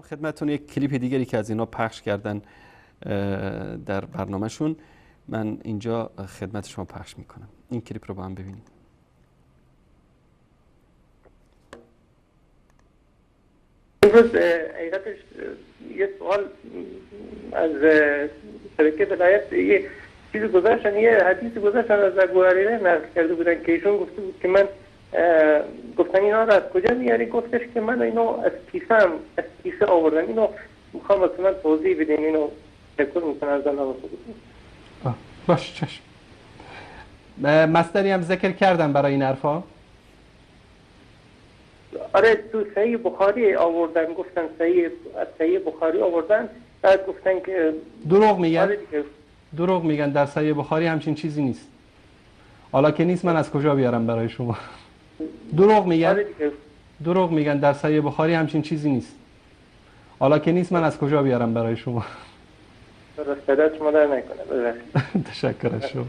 خدمتتون یک کلیپ دیگری که از اینا پخش کردن در برنامهشون من اینجا خدمت شما پخش میکنم. این کلیپ رو با هم ببینید. امروز حقیقتش یه سوال از شبکه ولایت یه چیزی گذاشتن، یه حدیثی گذاشتن از ابو هریره نقل کرده بودن که ایشون گفته بود که من گفتن اینا رو از کجا میاری؟ گفتش که من اینو از کیسه آوردم. اینو میخوام واسه من توضیح بدین، اینو تشکر میکنم از الله. باش چشم. مصدری هم ذکر کردم برای این حرفا. آره تو صحیح بخاری آوردن، گفتن صحیح بخاری آوردن، بعد گفتن که دروغ میگن. آره دیگه. دروغ میگن، در صحیح بخاری همچین چیزی نیست. حالا که نیست من از کجا بیارم برای شما؟ دروغ میگن. آره دیگه. دروغ میگن، در صحیح بخاری همچین چیزی نیست. حالا که نیست من از کجا بیارم برای شما؟ درست شما در نکنه. تشکر از شما.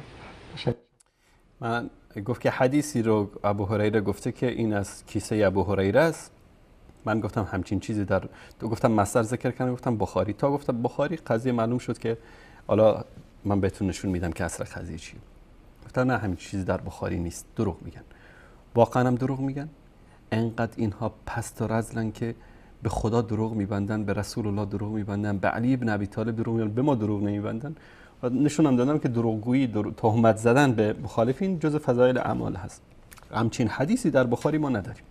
من گفت که حدیثی رو ابو هریره گفته که این از کیسه ابو هریره است. من گفتم همچین چیزی در گفتم مصدر ذکر کردم، گفتم بخاری. تا گفتم بخاری قضیه معلوم شد که حالا من بهتون نشون میدم که اصل قضیه چیه. گفتم نه همین چیزی در بخاری نیست، دروغ میگن. واقعا هم دروغ میگن. انقدر اینها پست و رذلن که به خدا دروغ میبندن، به رسول الله دروغ میبندن، به علی ابن ابی طالب دروغ میبندن، به ما دروغ نمیبندن. و نشونم دادم که دروغگویی، تهمت زدن به مخالفین جز فضایل اعمال هست. همچین حدیثی در بخاری ما نداریم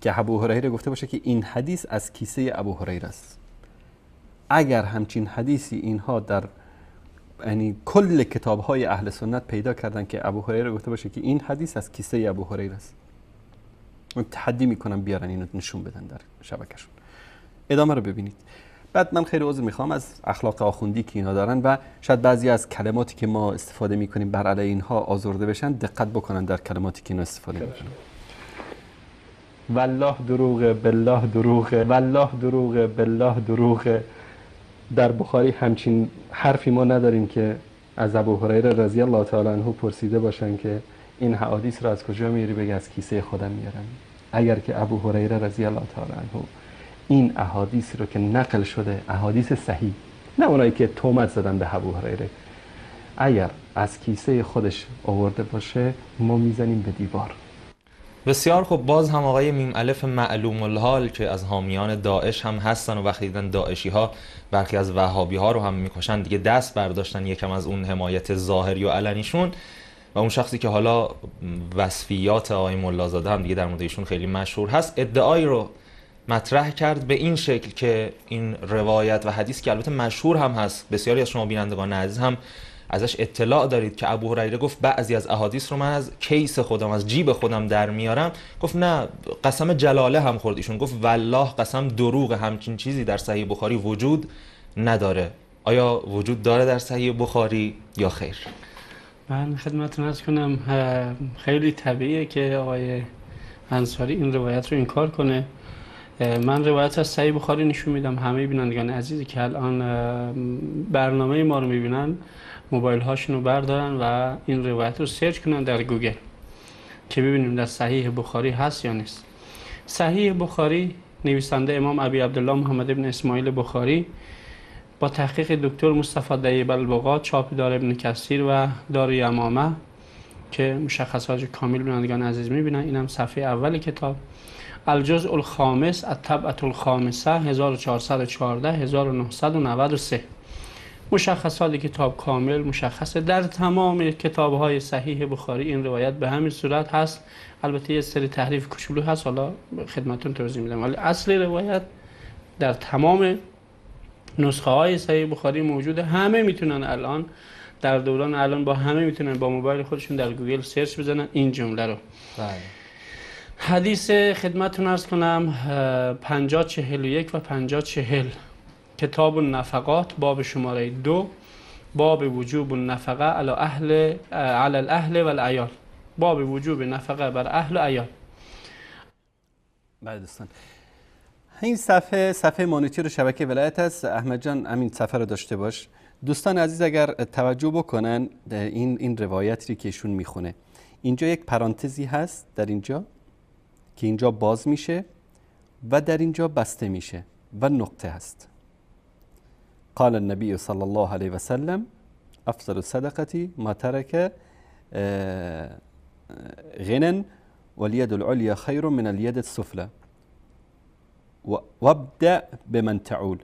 که ابو هریره گفته باشه که این حدیث از کیسه ابو هریره است. اگر همچین حدیثی اینها در یعنی کل کتاب‌های اهل سنت پیدا کردن که ابو هریره گفته باشه که این حدیث از کیسه ابو هریره است، من تحدی میکنم بیارن اینو نشون بدن در شبکه‌شون. ادامه رو ببینید. بعد من خیلی عذر میخوام از اخلاق آخوندی که اینا دارن و شاید بعضی از کلماتی که ما استفاده میکنیم بر علیه اینها آزرده بشن، دقت بکنن در کلماتی که اینا استفاده میکنن. والله دروغه، بالله دروغه، والله دروغه، بالله دروغه. در بخاری همچین حرفی ما نداریم که از ابو هریره رضی الله تعالی عنه پرسیده باشن که این حدیث را از کجا میاری؟ بگه از کیسه خودم میارم. اگر که ابو هریره رضی الله تعالی عنه این احادیث رو که نقل شده، احادیث صحیح، نه اونایی که تهمت زدن به ابو هریره، اگر از کیسه خودش آورده باشه ما میزنیم به دیوار. بسیار خب. باز هم آقای میم الف معلوم الحال که از حامیان داعش هم هستن و وقتی دیدن داعشی ها برخی از وهابی ها رو هم میکشن دیگه دست برداشتن یکم از اون حمایت ظاهری و علنیشون. و اون شخصی که حالا وصفیات آقای ملازاده هم دیگه در مورد ایشون خیلی مشهور هست، ادعایی رو مطرح کرد به این شکل که این روایت و حدیث که البته مشهور هم هست، بسیاری از شما بینندگان عزیز هم ازش اطلاع دارید که ابو هریره گفت بعضی از احادیث رو من از کیس خودم، از جیب خودم در میارم. گفت نه، قسم جلاله هم خورد ایشون، گفت والله قسم دروغ، همچین چیزی در صحیح بخاری وجود نداره. آیا وجود داره در صحیح بخاری یا خیر؟ من خدمتتون عرض کنم خیلی طبیعیه که آقای انصاری این روایت رو انکار کنه. من روایت از صحیح بخاری نشون میدم. همه بینندگان عزیزی که الان برنامه ما رو میبینن موبایل هاشون رو بردارن و این روایت رو سرچ کنن در گوگل که ببینیم در صحیح بخاری هست یا نیست. صحیح بخاری نویسنده امام ابی عبدالله محمد ابن اسماعیل بخاری با تحقیق دکتر مصطفی دیب البقا، چاپ دار ابن کثیر و دار یمامه که مشخصات کامل بینندگان عزیز میبینن. اینم صفحه اول کتاب، الجزء الخامس الطبعة الخامسه 1414 1993. مشخصات کتاب کامل مشخصه. در تمام کتاب‌های صحیح بخاری این روایت به همین صورت هست. البته یه سری تحریف کوچولو هست، حالا خدمتتون توضیح میدم، ولی اصل روایت در تمام نسخه های صحیح بخاری موجوده. همه میتونن الان در دوران الان با همه میتونن با موبایل خودشون در گوگل سرچ بزنن این جمله رو. بله. حدیث خدمتتون عرض کنم 5041 و 5040 کتاب النفقات، باب شماره 2، باب وجوب النفقه علی الاهل و العیال، باب وجوب نفقه بر اهل و عیال. بله دوستان، این صفحه مانیتور شبکه ولایت است. احمد جان همین صفحه رو داشته باش. دوستان عزیز اگر توجه بکنن این روایتی که ایشون میخونه، اینجا یک پرانتزی هست در اینجا که اینجا باز میشه و در اینجا بسته میشه و نقطه هست. قال النبی صلی الله علیه و سلم افضل الصدقه ما ترک غنا واليد العليا خیر من اليد السفلى وابدأ بمن تعول.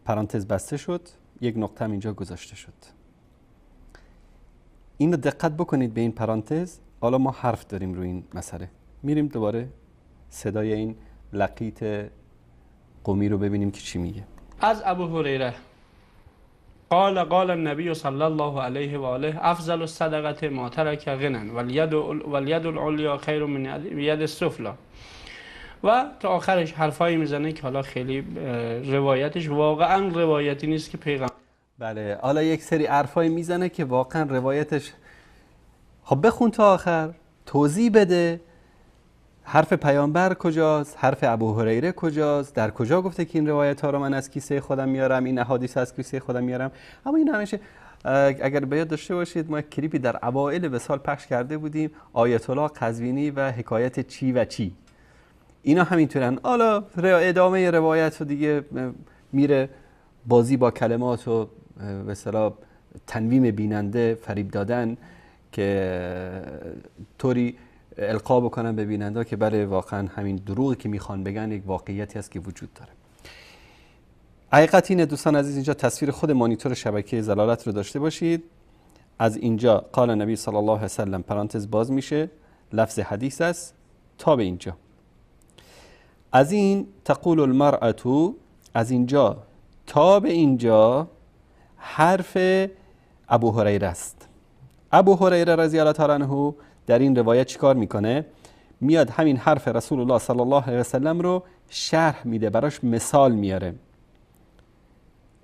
پرانتز بسته شد، یک نقطه هم اینجا گذاشته شد. اینو دقت بکنید به این پرانتز. حالا ما حرف داریم روی این مسئله. میریم دوباره صدای این لقیط قمی رو ببینیم که چی میگه. از ابو هریره قال النبی صلی الله علیه و آله افضل الصدقه ما ترک غنا والید العلیا خیر من ید السفلی. و تا آخرش حرفایی میزنه که حالا خیلی روایتش واقعا روایتی نیست که پیغمبر. بله، حالا یک سری حرفایی میزنه که واقعا روایتش. خب بخون تا آخر، توضیح بده. حرف پیامبر کجاست؟ حرف ابو هریره کجاست؟ در کجا گفته که این روایت ها رو من از کیسه خودم میارم، این احادیث از کیسه خودم میارم؟ اما این همیشه اگر به یاد داشته باشید ما کلیپی در اوایل وصال پخش کرده بودیم، آیت الله قزوینی و حکایت چی و چی. اینا همینطورن. حالا ادامه روایت رو دیگه میره بازی با کلمات و به اصطلاح تنویم بیننده، فریب دادن که طوری القا بکنن به بیننده که بله واقعا همین دروغی که میخوان بگن یک واقعیتی هست که وجود داره. حقیقت اینه دوستان عزیز، اینجا تصویر خود مانیتور شبکه زلالت رو داشته باشید. از اینجا قال نبی صلی الله علیه و سلم پرانتز باز میشه، لفظ حدیث است تا به اینجا. از این تقول المرأة، از اینجا تا به اینجا حرف ابو هریره است. ابو هریره رضی الله تعالی عنه در این روایت چیکار میکنه؟ میاد همین حرف رسول الله صلی الله علیه و سلم رو شرح میده، براش مثال میاره.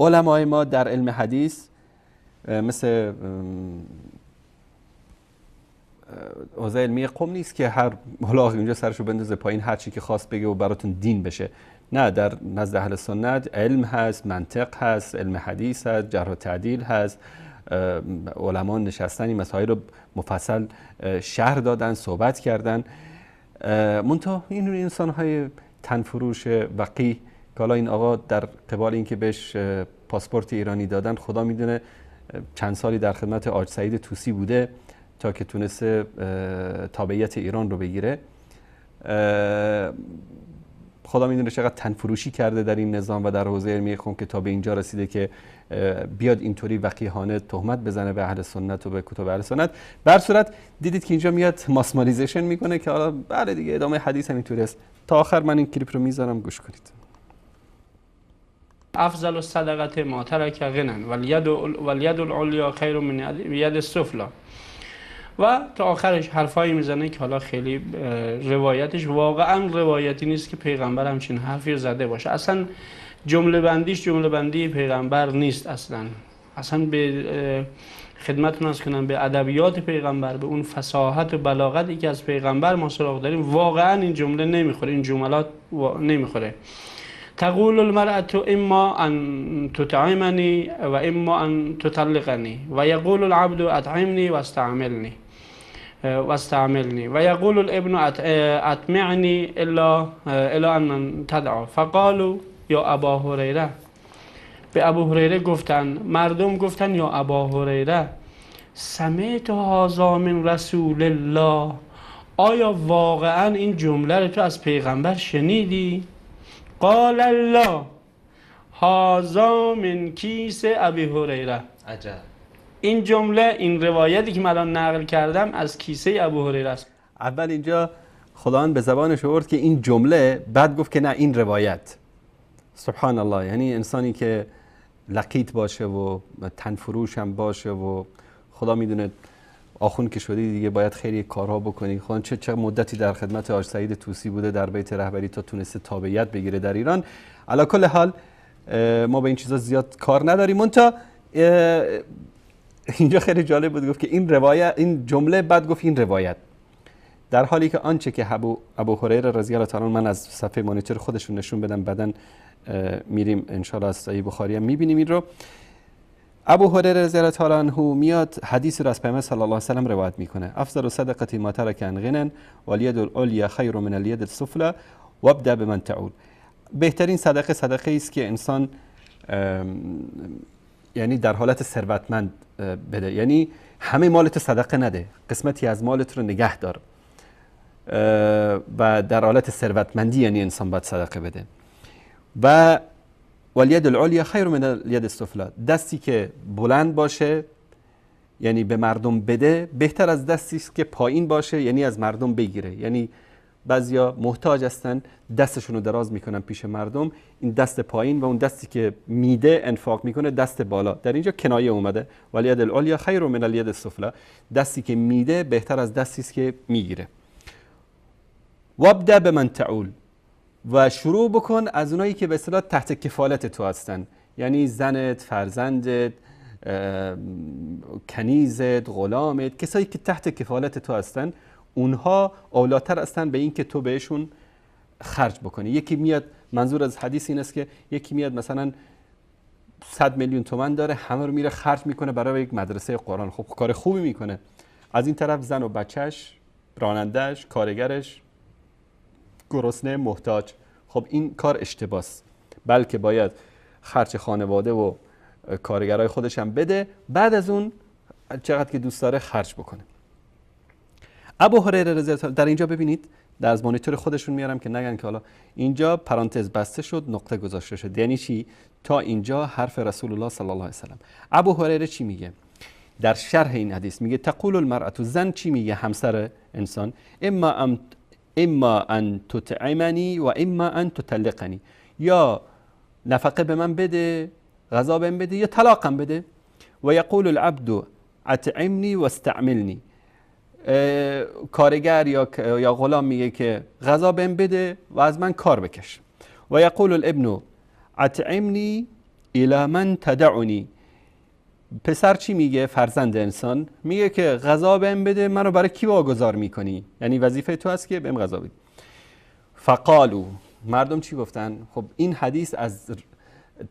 علمای ما در علم حدیث مثل حوزه علمی قم نیست که هر حالا اینجا سرشو بندازه پایین هر چی که خواست بگه و براتون دین بشه. نه، در نزد اهل سنت علم هست، منطق هست، علم حدیث هست، جرح و تعدیل هست. علما نشستن این مسائل رو مفصل شرح دادن، صحبت کردن. منتها این انسان‌های تنفروش وقیح که حالا این آقا در قبال اینکه بهش پاسپورت ایرانی دادن، خدا میدونه چند سالی در خدمت آج سعید طوسی بوده تا که تونسته تابعیت ایران رو بگیره. خدا میدونه چقدر تنفروشی کرده در این نظام و در حوزه علمی قم که تا به اینجا رسیده که بیاد اینطوری وقیحانه تهمت بزنه به اهل سنت و به کتب اهل سنت. به هر صورت دیدید که اینجا میاد ماسمالیزیشن میکنه که حالا بله دیگه ادامه حدیث هم اینطوری است. تا آخر من این کلیپ رو میذارم گوش کنید. افضل الصدقه ما ترک غنا والید العلیا خیر من ید السفلی. و تا آخرش حرفایی میزنه که حالا خیلی روایتش واقعا روایتی نیست که پیغمبر همچین حرفی زده باشه. اصلا جمله بندیش جمله بندی پیغمبر نیست. اصلا به خدمتتون عرض کنم به ادبیات پیغمبر، به اون فصاحت و بلاغتی که از پیغمبر ما سراغ داریم، واقعا این جمله نمیخوره، این جملات نمیخوره. تقول المرأة اما ان تطعمني و اما ان تطلقني و یقول العبد اطعمني واستعملني و یقول الابن اطمعني الا ان تدعو. فقالوا یا ابا هریره، به ابو هریره گفتن، مردم گفتن یا ابا هریره سمعت هذا من رسول الله، آیا واقعا این جمله رو تو از پیغمبر شنیدی؟ قال الله هذا من کیس ابی هریره. عجب. این جمله، این روایتی که من الان نقل کردم از کیسه ابو هریره است. اول اینجا خداوند به زبانش آورد که این جمله، بعد گفت که نه این روایت. سبحان الله. یعنی انسانی که لقیط باشه و تنفروش هم باشه و خدا میدونه آخون که شدی دیگه باید خیلی کارها بکنی. خدا چه مدتی در خدمت آج سعید طوسی بوده در بیت رهبری تا تونسته تابعیت بگیره در ایران. علی کل حال ما به این چیزا زیاد کار نداریم. منتها اینجا خیلی جالب بود، گفت که این روایت، این جمله، بعد گفت این روایت، در حالی که آنچه که ابو هریره رضی الله تعالی عنه، من از صفحه مانیتور خودشون نشون بدم، بعدن میریم انشاءالله از صحیح بخاری هم میبینیم این رو. ابو هریره رضی الله تعالی عنه میاد حدیث رو از پیامبر صلی الله علیه و سلم روایت میکنه. افضل صدقه ما ترک عن غنى والید العلیا خیر من الید السفلی وابدا بمن تعول. بهترین صدقه است که انسان یعنی در حالت ثروتمند بده، یعنی همه مالت صدقه نده، قسمتی از مالت رو نگه دار و در حالت ثروتمندی یعنی انسان باید صدقه بده. و والید العلیا خیر من الید السفلی، دستی که بلند باشه یعنی به مردم بده بهتر از دستی است که پایین باشه یعنی از مردم بگیره. یعنی بعضیا محتاج هستن، دستشون رو دراز میکنن پیش مردم، این دست پایین و اون دستی که میده انفاق میکنه دست بالا. در اینجا کنایه اومده والید العلیا خیر من الید السفلی، دستی که میده بهتر از دستی است که میگیره. وابدا بمن تعول، و شروع بکن از اونایی که به اصطلاح تحت کفالت تو هستن، یعنی زنت، فرزندت، کنیزت، غلامت، کسایی که تحت کفالت تو هستن، اونها اولاتر هستن به این که تو بهشون خرج بکنی. یکی میاد، منظور از حدیث این است که یکی میاد مثلا 100 میلیون تومان داره، همه رو میره خرج میکنه برای یک مدرسه قرآن. خب کار خوبی میکنه. از این طرف زن و بچهش، رانندهش، کارگرش گرسنه، محتاج. خب این کار اشتباس، بلکه باید خرج خانواده و کارگرای خودش هم بده، بعد از اون چقدر که دوست داره خرج بکنه. ابو هریره رضی الله عنه در اینجا ببینید، در از مانیتور خودشون میارم که نگن که حالا اینجا پرانتز بسته شد، نقطه گذاشته شد. یعنی چی؟ تا اینجا حرف رسول الله صلی الله علیه و سلم. ابو هریره چی میگه در شرح این حدیث؟ میگه تقول المرأة، زن چی میگه؟ همسر انسان، اما ان تطعمنی و اما ان تطلقنی، یا نفقه به من بده، غذا بهم بده، یا طلاقم بده. و یقول العبد اطعمنی و استعملنی، کارگر یا غلام میگه که غذا بهم بده و از من کار بکش. و یقول الابن اطعمنی الی من تدعنی، پسر چی میگه؟ فرزند انسان میگه که غذا بهم بده، منو برای کی واگذار میکنی؟ یعنی وظیفه تو هست که بهم غذا بدی. فقالو، مردم چی گفتن؟ خب این حدیث از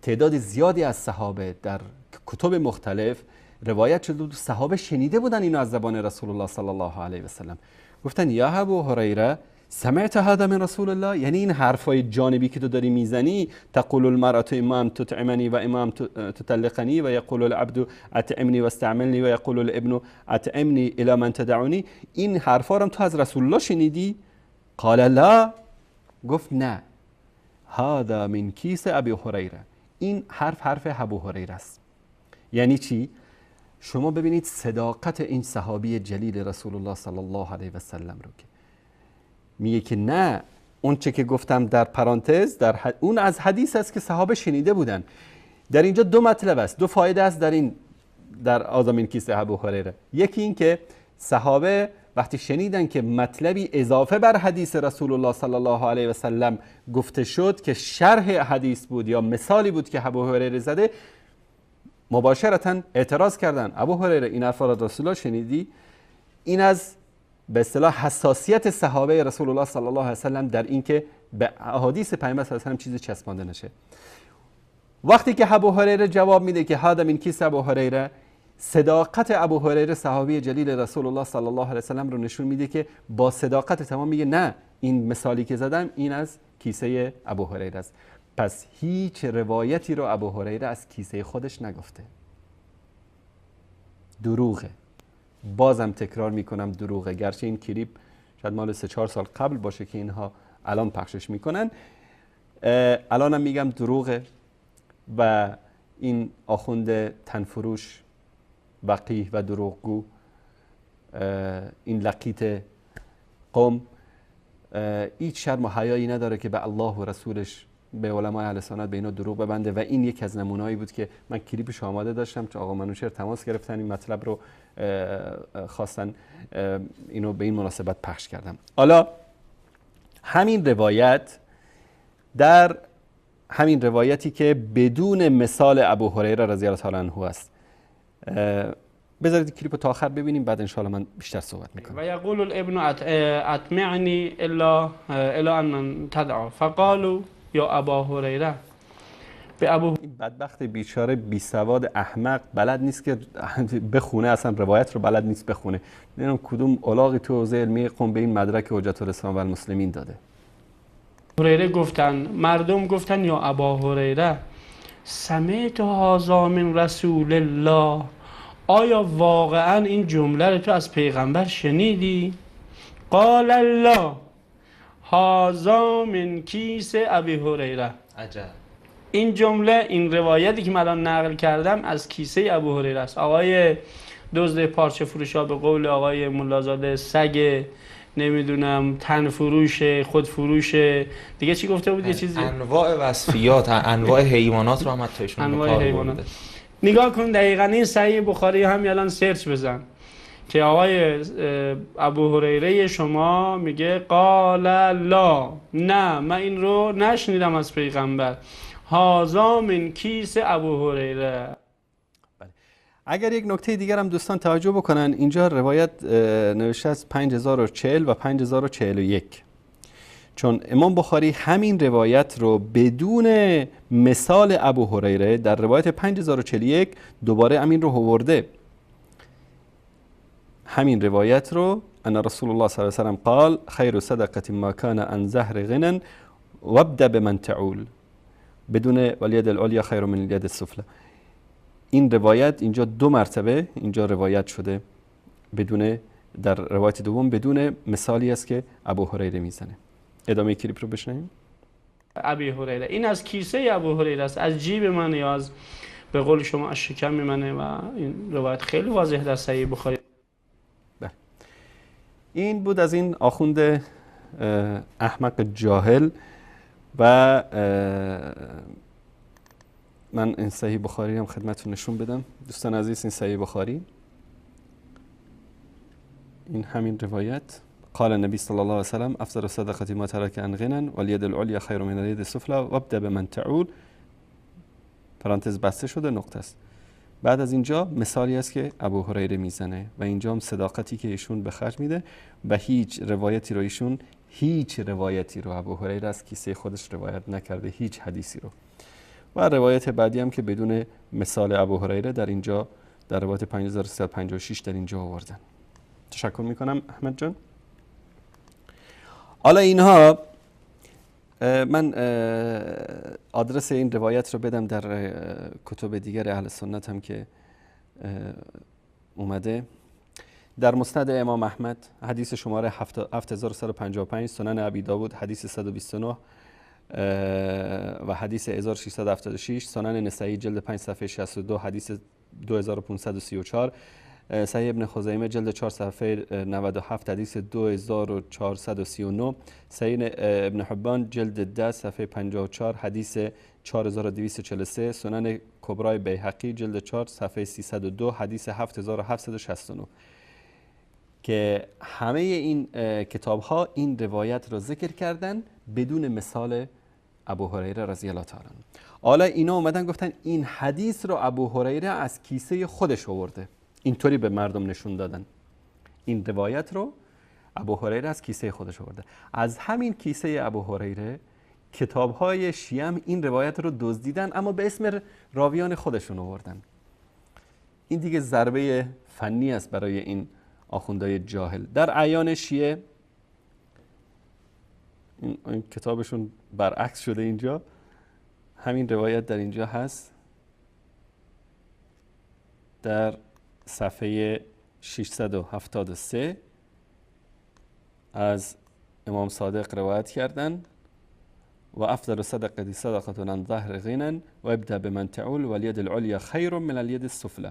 تعداد زیادی از صحابه در کتب مختلف روایت شده، صحابه شنیده بودن اینو از زبان رسول الله صلی الله علیه و سلم. گفتن یا ابو هریره سمعت هذا من رسول الله، یعنی این حرفای جانبی که تو داری میزنی، تقول المرأة اما تطعمنی و اما تطلقنی و یقول العبد اطعمنی و استعملنی و یقول الابن اطعمنی الی من تدعنی، این حرفا رو تو از رسول الله شنیدی؟ قال لا، گفت نه، هذا من کیس ابی هریره، این حرف ابو هریره است. یعنی چی؟ شما ببینید صداقت این صحابی جلیل رسول الله صلی الله علیه و سلم رو که میگه که نه، اون چه که گفتم در پرانتز اون از حدیث است که صحابه شنیده بودن. در اینجا دو مطلب است، دو فایده است در آزامین کیسه ابو هریره. یکی این که صحابه وقتی شنیدن که مطلبی اضافه بر حدیث رسول الله صلی الله علیه و سلم گفته شد که شرح حدیث بود یا مثالی بود که ابو هریره زده، مباشرتا اعتراض کردن. ابو هریره این حرف را رسول الله شنیدی؟ این از به اصطلاح حساسیت صحابه رسول الله صلی الله علیه و سلم در این که به احادیث پیامبر صلی الله علیه و سلم چیزی چسبانده نشه. وقتی که ابو هریره جواب میده که هذا من کیس ابو هریره، صداقت ابو هریره صحابی جلیل رسول الله صلی الله علیه و سلم رو نشون میده که با صداقت تمام میگه نه، این مثالی که زدم این از کیسه ابو هریره است. پس هیچ روایتی رو ابو هریره از کیسه خودش نگفته. دروغه. بازم تکرار میکنم دروغه، گرچه این کلیپ شاید مال 3-4 سال قبل باشه که اینها الان پخشش میکنن، الانم میگم دروغه. و این آخوند تنفروش، وقیح و دروغگو، این لقیت قوم، هیچ شرم و حیایی نداره که به الله و رسولش، به علمای اهل سنت به اینا دروغ ببنده. و این یک از نمونه‌ای بود که من کلیپش آماده داشتم که آقا منوچهر تماس گرفتن، این مطلب رو خواستن اینو به این مناسبت پخش کردم. حالا همین روایتی که بدون مثال ابو هریره رضی الله تعالی عنه است، بذارید کلیپو تا آخر ببینیم، بعد ان شاء الله من بیشتر صحبت میکنم. و یقول الابن اطمعنی الا ان تدعو فقالوا یا ابا هریره به ابو این بدبخت بیچاره بی سواد احمق بلد نیست که بخونه، اصلا روایت رو بلد نیست بخونه. نمیدونم کدوم الاغی تو حوزه علمی قم به این مدرک حجت الاسلام و المسلمین داده. هریره گفتن، مردم گفتن یا ابا هریره سمعت هذا من رسول الله، آیا واقعا این جمله رو تو از پیغمبر شنیدی؟ قال الله هذا من کیس ابی هریره. عجب. این جمله، این روایتی که من الان نقل کردم از کیسه ابو هریره است. آقای دزد پارچه فروشا به قول آقای ملازاده سگ، نمیدونم تن فروش، خود فروش، دیگه چی گفته بود؟ یه چیزی انواع وصفیات، انواع حیوانات رو هم حتی ایشون به انواع کار حیوانات. برده. نگاه کن دقیقاً این صحیح بخاری هم الان سرچ بزن که آقای ابو هریره شما میگه قال لا، نه من این رو نشنیدم از پیغمبر، هذا من کیس ابو هریره. اگر یک نکته دیگر هم دوستان توجه بکنن، اینجا روایت نوشته از 5040 و 5041، چون امام بخاری همین روایت رو بدون مثال ابو هریره در روایت 5041 دوباره همین رو آورده. همین روایت رو ان رسول الله صلی الله علیه و سلم قال خیر صدقه ما کان عن ظهر غنى وابدا بمن تعول بدون والید العلیا خیر من الید السفلی. این روایت اینجا 2 مرتبه اینجا روایت شده بدون، در روایت دوم بدون مثالی است که ابو هریره میزنه. ادامه کلیپ رو بشنویم. ابی هریره، این از کیسه ابو هریره است، از جیب من یا از به قول شما از شکم منه و این روایت خیلی واضح در صحیح بخاری. این بود از این آخوند احمق جاهل. و من این صحیح بخاری هم خدمتتون نشون بدم دوستان عزیز. این صحیح بخاری، این همین روایت قال النبی صلی الله علیه و سلم افضل الصدقه ما ترك عن غنى واليد العليا خير من اليد السفلى وابدا بمن تعول، پرانتز بسته شده، نقطه است. بعد از اینجا مثالی است که ابو هریره میزنه و اینجا هم صداقتی که ایشون به خرج میده و هیچ روایتی رو ایشون، هیچ روایتی رو ابو هریره از کیسه خودش روایت نکرده، هیچ حدیثی رو. و روایت بعدی هم که بدون مثال ابو هریره در اینجا در روایت 5356 در اینجا آوردن. تشکر میکنم احمد جان. حالا اینها من آدرس این روایت رو بدم در کتب دیگر اهل سنت هم که اومده. در مسند امام احمد حدیث شماره 7155، سنن ابی داود حدیث 129 و حدیث 1676، سنن نسائی جلد 5 صفحه 62 حدیث 2534، صحیح ابن خزیمه جلد 4 صفحه 97 حدیث 2439، صحیح ابن حبان جلد 10 صفحه 54 حدیث 4243، سنن کبرای بیهقی جلد 4 صفحه 302 حدیث 7769 که همه این کتاب ها این روایت را ذکر کردن بدون مثال ابو هریره رضی الله تعالی عنه. حالا اینا اومدن گفتن این حدیث رو ابو هریره از کیسه خودش آورده، اینطوری به مردم نشون دادن این روایت رو ابو هریره از کیسه خودش آورده. از همین کیسه ابو هریره کتاب‌های شیعه هم این روایت رو دزدیدن اما به اسم راویان خودشون آوردن. این دیگه ضربه فنی است برای این آخوندهای جاهل. در اعیان شیعه این کتابشون برعکس شده، اینجا همین روایت در اینجا هست در صفحه 673 از امام صادق روایت کردن و افضل صدقه صدقه عن ظهر غنى و ابدا بمن تعول والید العلیا خیر من الید السفلی.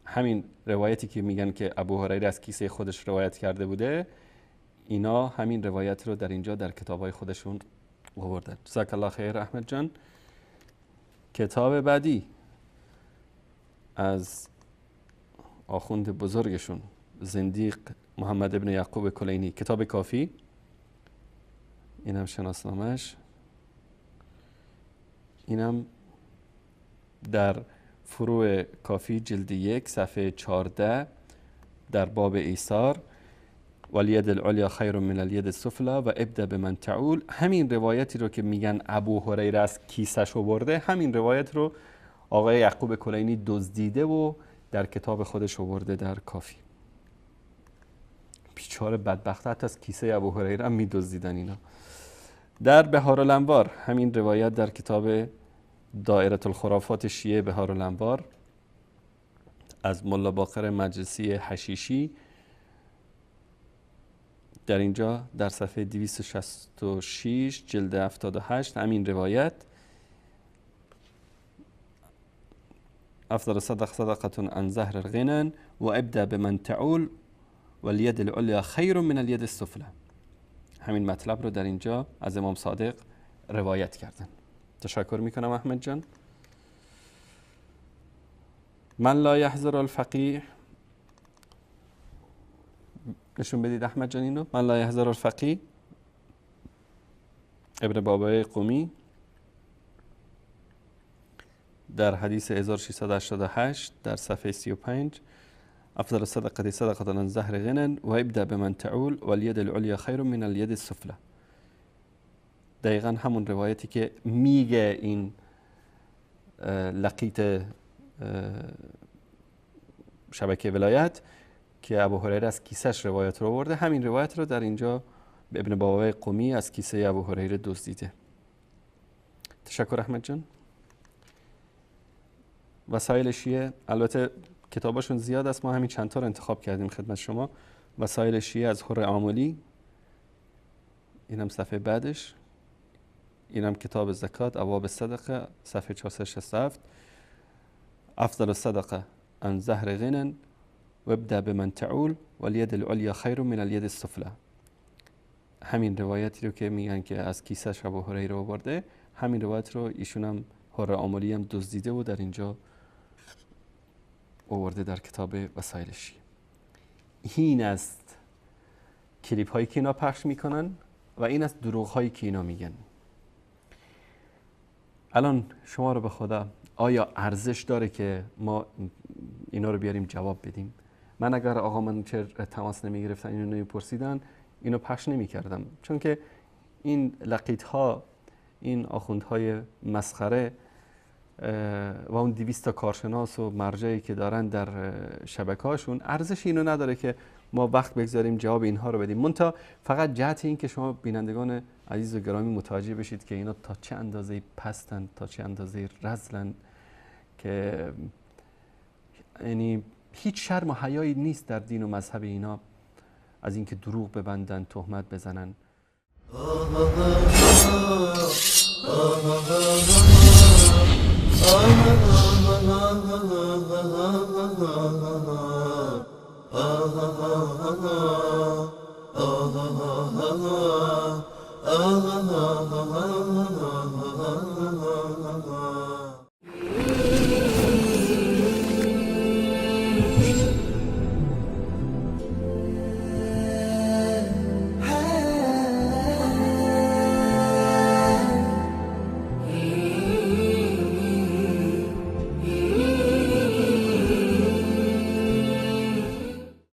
همین روایتی که میگن که ابو هریره از کیسه خودش روایت کرده بوده، اینا همین روایت رو در اینجا در کتاب‌های خودشون آوردن. جزاک الله خیر احمد جان. کتاب بعدی از آخوند بزرگشون زندیق محمد ابن یعقوب کلینی، کتاب کافی، اینم شناسنامش، اینم در فروع کافی جلد 1 صفحه 14 در باب ایثار والید العلیا خیر من الید السفلی و ابدا بمن تعول. همین روایتی رو که میگن ابو هریره از کیسه‌شو برده، همین روایت رو آقای یعقوب کلینی دزدیده و در کتاب خودش آورده در کافی. بیچاره بدبخت، حتی از کیسه ابو هریره هم میدزدیدن اینا. در بهارالانوار همین روایت در کتاب دائره الخرافات شیعه بهارالانوار از ملا باقر مجلسی حشیشی، در اینجا در صفحه 266 جلد 78 همین روایت افضل صدقه عن زهر الغنن و ابدا بمن تعول والید العلیا خیر من الید السفلی. همین مطلب رو در اینجا از امام صادق روایت کردن. تشکر میکنم احمد جان. من لا یحذر الفقیه، نشون بدید احمد جان اینو. من لا یحذر الفقیه ابن بابای قمی در حدیث 1688 در صفحه 35 افضل الصدقه صدقه عن زهر غنن و ابدا بمن تعول والید العلیا خیر من الید السفلی. دقیقا همون روایتی که میگه این لقیط شبکه ولایت که ابو هریره از کیسه‌اش روایت رو آورده، همین روایت رو در اینجا به ابن بابای قمی از کیسه ابو هریره دزدیده. تشکر احمد جان. وسایل شیعه، البته کتاباشون زیاد است، ما همین چند تا رو انتخاب کردیم خدمت شما. وسایل شیعه از حر عاملی، اینم صفحه بعدش، اینم کتاب زکات ابواب صدقه صفحه 467 افضل الصدقه عن زهر غنن و ابدا بمن تعول والید العلیا خیر من الید السفلی. همین روایتی رو که میگن که از کیسه ابو هریره آورده، همین روایت رو ایشون هم حر عاملی هم دزدیده و در اینجا آورده در کتاب وسایل شیعه. این است کلیپ هایی که اینا پخش میکنن و این است دروغ هایی که اینا میگن. الان شما رو به خدا آیا ارزش داره که ما اینا رو بیاریم جواب بدیم؟ من اگر آقا من چه تماس نمیگرفتن اینو نمیپرسیدن اینو پخش نمیکردم، چون که این لقیط ها، این آخوندهای مسخره و اون 200 تا کارشناس و مرجعی که دارن در شبکه‌هاشون ارزش اینو نداره که ما وقت بگذاریم جواب اینها رو بدیم. منتها فقط جهت این که شما بینندگان عزیز و گرامی متوجه بشید که اینا تا چه اندازه پستن، تا چه اندازه رذلن، که یعنی هیچ شرم و حیایی نیست در دین و مذهب اینا از اینکه دروغ ببندن، تهمت بزنن. ah ah ah ah ah ah